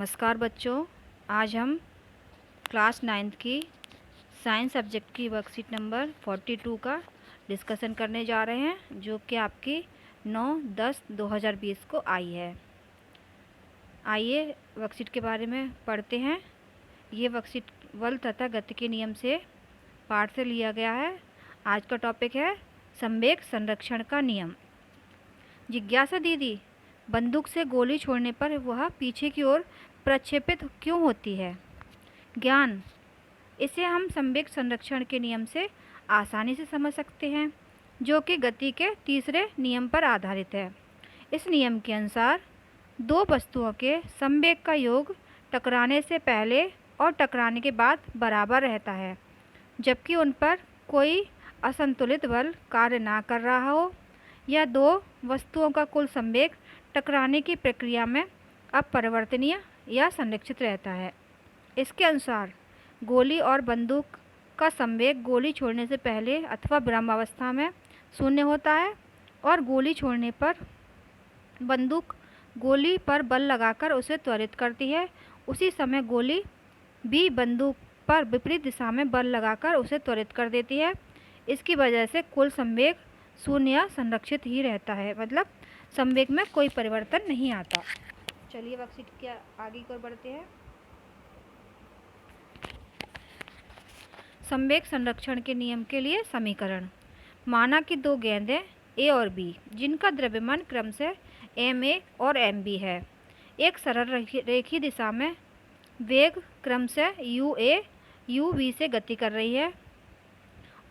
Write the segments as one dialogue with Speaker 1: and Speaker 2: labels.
Speaker 1: नमस्कार बच्चों, आज हम क्लास 9th की साइंस सब्जेक्ट की वर्कशीट नंबर 42 का डिस्कशन करने जा रहे हैं, जो कि आपकी 9/10/2020 को आई है। आइए वर्कशीट के बारे में पढ़ते हैं। ये वर्कशीट बल तथा गति के नियम से पाठ से लिया गया है। आज का टॉपिक है संवेग संरक्षण का नियम। जिज्ञासा दीदी, बंदूक से गोली छोड़ने पर वह पीछे की ओर प्रक्षेपित क्यों होती है? ज्ञान, इसे हम संवेग संरक्षण के नियम से आसानी से समझ सकते हैं, जो कि गति के तीसरे नियम पर आधारित है। इस नियम के अनुसार दो वस्तुओं के संवेग का योग टकराने से पहले और टकराने के बाद बराबर रहता है, जबकि उन पर कोई असंतुलित बल कार्य ना कर रहा हो, या दो वस्तुओं का कुल संवेग टकराने की प्रक्रिया में अपरिवर्तनीय या संरक्षित रहता है। इसके अनुसार गोली और बंदूक का संवेग गोली छोड़ने से पहले अथवा विरामावस्था में शून्य होता है, और गोली छोड़ने पर बंदूक गोली पर बल लगाकर उसे त्वरित करती है। उसी समय गोली भी बंदूक पर विपरीत दिशा में बल लगाकर उसे त्वरित कर देती है। इसकी वजह से कुल संवेग शून्य या संरक्षित ही रहता है, मतलब संवेग में कोई परिवर्तन नहीं आता। चलिए वर्कशीट के आगे की ओर बढ़ते हैं। संवेग संरक्षण के नियम के लिए समीकरण। माना कि दो गेंदें ए और बी, जिनका द्रव्यमान क्रमशः एम ए और एम बी है, एक सरल रेखीय दिशा में वेग क्रमशः यू ए यू बी से गति कर रही है,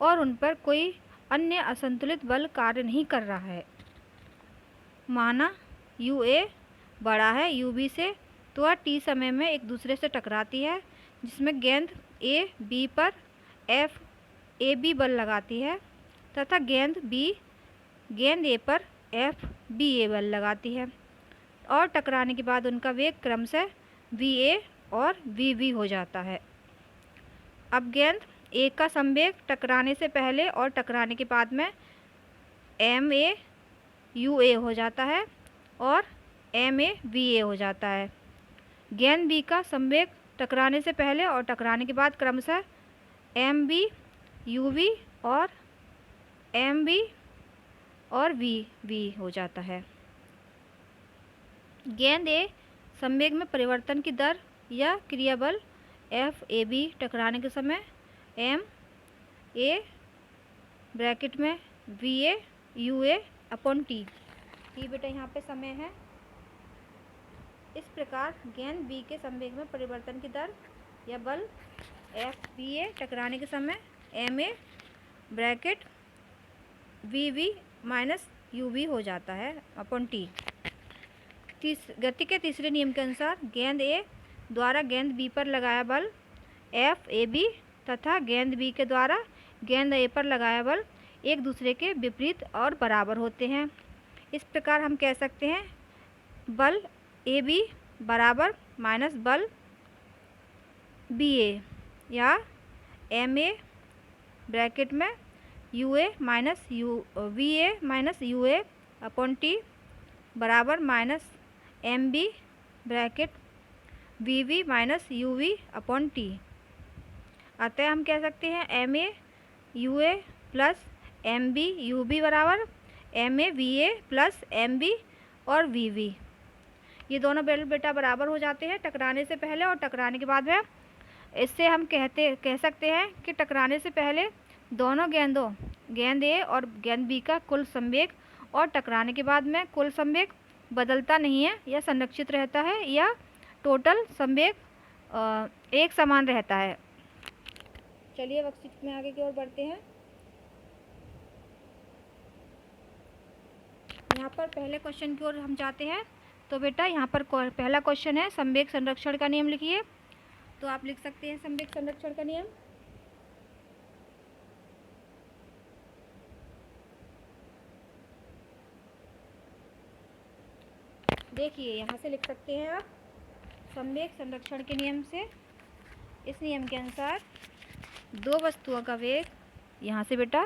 Speaker 1: और उन पर कोई अन्य असंतुलित बल कार्य नहीं कर रहा है। माना यू ए बड़ा है यू बी से, तो वह टी समय में एक दूसरे से टकराती है, जिसमें गेंद ए बी पर एफ ए बी बल लगाती है, तथा गेंद बी गेंद ए पर एफ बी ए बल लगाती है, और टकराने के बाद उनका वेग क्रमशः वी ए और वी वी हो जाता है। अब गेंद ए का संवेग टकराने से पहले और टकराने के बाद में एम ए यू ए हो जाता है और एम ए वी ए हो जाता है। गेंद बी का संवेग टकराने से पहले और टकराने के बाद क्रमशः एम बी यू वी और एम बी और वी वी हो जाता है। गेंद ए संवेग में परिवर्तन की दर या क्रियाबल एफ ए बी टकराने के समय एम ए ब्रैकेट में V A U A upon T, T बेटा यहाँ पे समय है। इस प्रकार गेंद बी के संवेग में परिवर्तन की दर या बल एफ बी ए टकराने के समय M A bracket V V minus U V हो जाता है अपॉन टी। गति के तीसरे नियम के अनुसार गेंद ए द्वारा गेंद बी पर लगाया बल एफ ए बी तथा गेंद बी के द्वारा गेंद ए पर लगाया बल एक दूसरे के विपरीत और बराबर होते हैं। इस प्रकार हम कह सकते हैं बल ए बी बराबर माइनस बल बी ए, या एम ए ब्रैकेट में U A minus U V A minus U A upon T बराबर minus M B bracket V V minus U V upon T. अतः हम कह सकते हैं M A U A plus M B U B बराबर M A V A plus M B और V V. ये दोनों बल बेटा बराबर हो जाते हैं टकराने से पहले और टकराने के बाद में। इससे हम कह सकते हैं कि टकराने से पहले दोनों गेंदों गेंद ए और गेंद बी का कुल संवेग और टकराने के बाद में कुल संवेग बदलता नहीं है या संरक्षित रहता है, या टोटल संवेग एक समान रहता है। चलिए वर्कशीट में आगे की ओर बढ़ते हैं। यहाँ पर पहले क्वेश्चन की ओर हम जाते हैं। तो बेटा यहाँ पर पहला क्वेश्चन है संवेग संरक्षण का नियम लिखिए। तो आप लिख सकते हैं संवेग संरक्षण का नियम। देखिए यहाँ से लिख सकते हैं आप संवेग संरक्षण के नियम से। इस नियम के अनुसार दो वस्तुओं का वेग, यहाँ से बेटा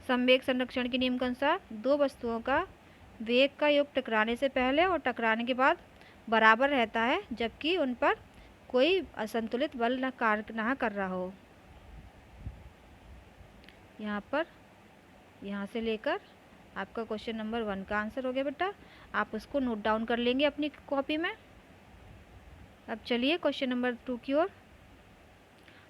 Speaker 1: संवेग संरक्षण के नियम के अनुसार दो वस्तुओं का वेग का योग टकराने से पहले और टकराने के बाद बराबर रहता है जबकि उन पर कोई असंतुलित बल न कार्य ना कर रहा हो। यहाँ पर यहाँ से लेकर आपका क्वेश्चन नंबर 1 का आंसर हो गया बेटा। आप उसको नोट डाउन कर लेंगे अपनी कॉपी में। अब चलिए क्वेश्चन नंबर 2 की ओर।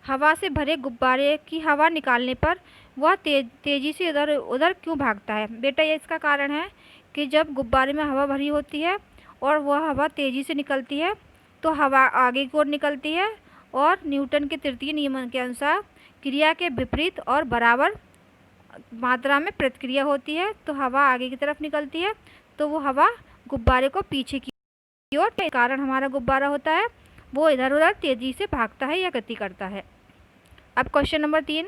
Speaker 1: हवा से भरे गुब्बारे की हवा निकालने पर वह तेजी से इधर उधर क्यों भागता है? बेटा ये इसका कारण है कि जब गुब्बारे में हवा भरी होती है और वह हवा तेज़ी से निकलती है तो हवा आगे की ओर निकलती है, और न्यूटन के तृतीय नियम के अनुसार क्रिया के विपरीत और बराबर मात्रा में प्रतिक्रिया होती है, तो हवा आगे की तरफ निकलती है तो वो हवा गुब्बारे को पीछे की ओर, के कारण हमारा गुब्बारा होता है वो इधर उधर तेज़ी से भागता है या गति करता है। अब क्वेश्चन नंबर 3,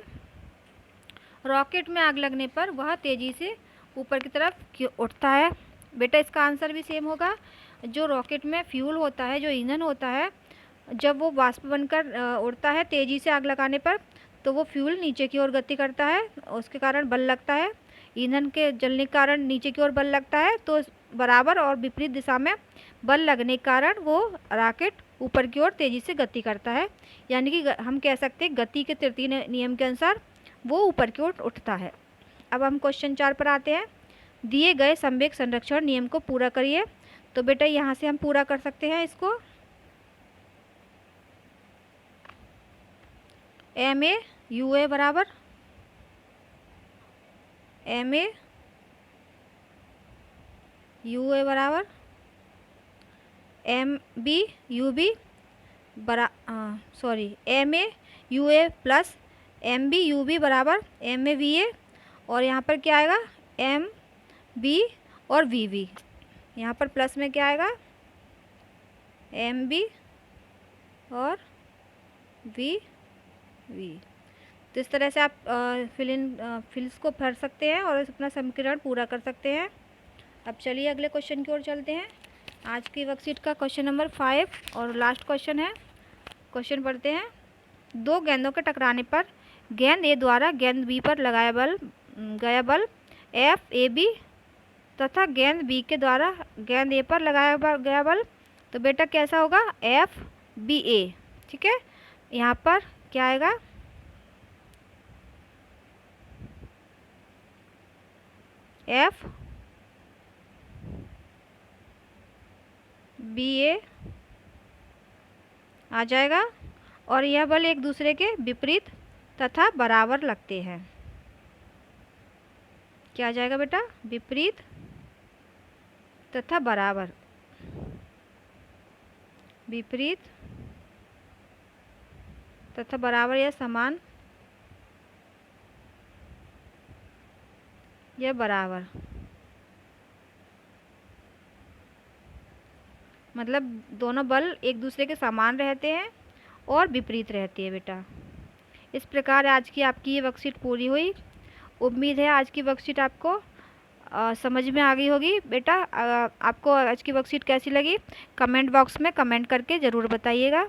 Speaker 1: रॉकेट में आग लगने पर वह तेज़ी से ऊपर की तरफ क्यों उठता है? बेटा इसका आंसर भी सेम होगा। जो रॉकेट में फ्यूल होता है, जो ईंधन होता है, जब वो वाष्प बनकर उड़ता है तेज़ी से आग लगाने पर तो वो फ्यूल नीचे की ओर गति करता है, उसके कारण बल लगता है। ईंधन के जलने के कारण नीचे की ओर बल लगता है, तो बराबर और विपरीत दिशा में बल लगने के कारण वो रॉकेट ऊपर की ओर तेज़ी से गति करता है। यानी कि हम कह सकते हैं गति के तृतीय नियम के अनुसार वो ऊपर की ओर उठता है। अब हम क्वेश्चन 4 पर आते हैं। दिए गए संवेग संरक्षण नियम को पूरा करिए। तो बेटा यहाँ से हम पूरा कर सकते हैं इसको। एम ए यू ए बराबर एम ए यू ए बराबर M B U B M A U A plus M B U B बराबर एम ए वी ए, और यहाँ पर क्या आएगा एम बी और वी वी। यहाँ पर प्लस में क्या आएगा एम बी और वी वी। तो इस तरह से आप फिल्स को भर सकते हैं और अपना समीकरण पूरा कर सकते हैं। अब चलिए अगले क्वेश्चन की ओर चलते हैं। आज की वर्कशीट का क्वेश्चन नंबर 5 और लास्ट क्वेश्चन है। क्वेश्चन पढ़ते हैं। दो गेंदों के टकराने पर गेंद ए द्वारा गेंद बी पर गया बल एफ ए बी तथा गेंद बी के द्वारा गेंद ए पर लगाया गया बल, तो बेटा कैसा होगा एफ बी ए। ठीक है, यहाँ पर क्या आएगा एफ बी ए आ जाएगा, और यह बल एक दूसरे के विपरीत तथा बराबर लगते हैं। क्या आ जाएगा बेटा विपरीत तथा बराबर, विपरीत तथा बराबर या समान या बराबर, मतलब दोनों बल एक दूसरे के समान रहते हैं और विपरीत रहती है बेटा। इस प्रकार आज की आपकी ये वर्कशीट पूरी हुई। उम्मीद है आज की वर्कशीट आपको समझ में आ गई होगी बेटा। आपको आज की वर्कशीट कैसी लगी कमेंट बॉक्स में कमेंट करके ज़रूर बताइएगा।